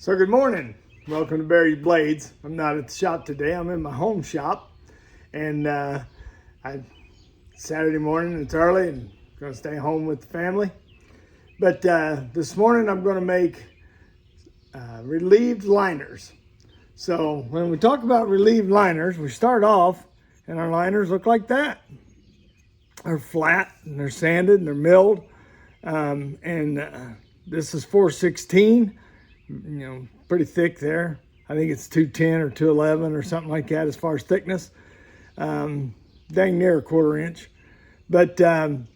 So good morning. Welcome to Barry's Blades. I'm not at the shop today. I'm in my home shop, and Saturday morning. It's early, and I'm going to stay home with the family. But this morning I'm going to make relieved liners. So when we talk about relieved liners, we start off, and our liners look like that. They're flat, and they're sanded, and they're milled, this is 416. Pretty thick there. I think it's 210 or 211 or something like that as far as thickness. Dang near a quarter inch. But you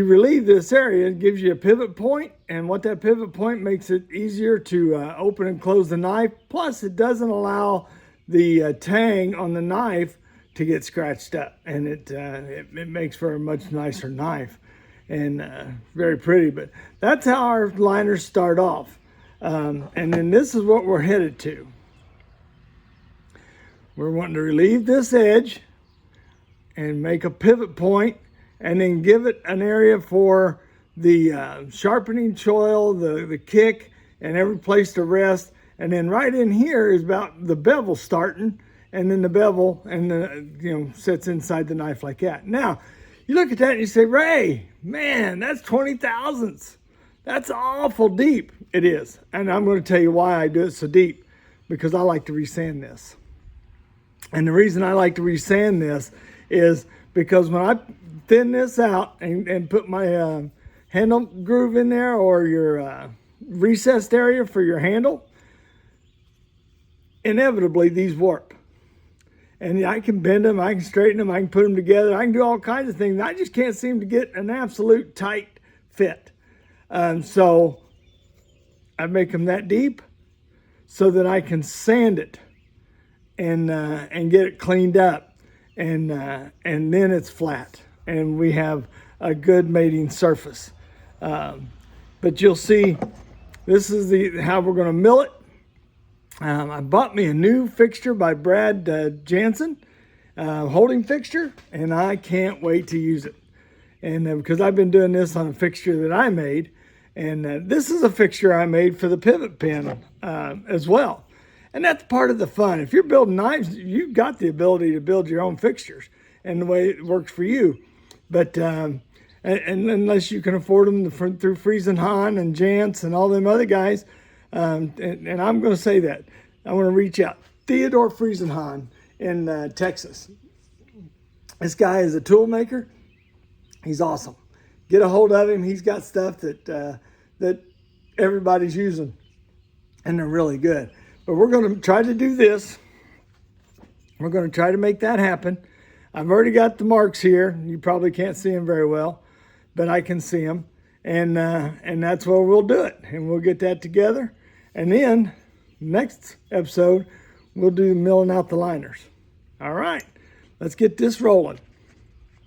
relieve this area, it gives you a pivot point, and what that pivot point makes it easier to open and close the knife. Plus, it doesn't allow the tang on the knife to get scratched up, and it makes for a much nicer knife. And very pretty, but that's how our liners start off. And then this is what we're headed to. We're wanting to relieve this edge and make a pivot point, and then give it an area for the sharpening choil, the kick, and every place to rest. And then right in here is about the bevel starting, and then the bevel sits inside the knife like that. Now, you look at that and you say, Ray, man, that's 20 thousandths. That's awful deep. It is. And I'm going to tell you why I do it so deep. Because I like to resand this. And the reason I like to resand this is because when I thin this out and put my handle groove in there, or your recessed area for your handle, inevitably these warp. And I can bend them, I can straighten them, I can put them together, I can do all kinds of things. I just can't seem to get an absolute tight fit. So I make them that deep so that I can sand it and get it cleaned up, and then it's flat, and we have a good mating surface. But you'll see, this is how we're going to mill it. I bought me a new fixture by Brad Jansen, holding fixture, and I can't wait to use it. And because I've been doing this on a fixture that I made, and this is a fixture I made for the pivot pin as well. And that's part of the fun. If you're building knives, you've got the ability to build your own fixtures and the way it works for you. But and unless you can afford them through Friesenhahn and Jantz and all them other guys, and I'm going to say that. I want to reach out. Theodore Friesenhahn in Texas. This guy is a tool maker. He's awesome. Get a hold of him. He's got stuff that everybody's using, and they're really good. But we're going to try to do this. We're going to try to make that happen. I've already got the marks here. You probably can't see them very well, but I can see them. And that's where we'll do it. And we'll get that together. And then next episode, we'll do milling out the liners. All right, let's get this rolling.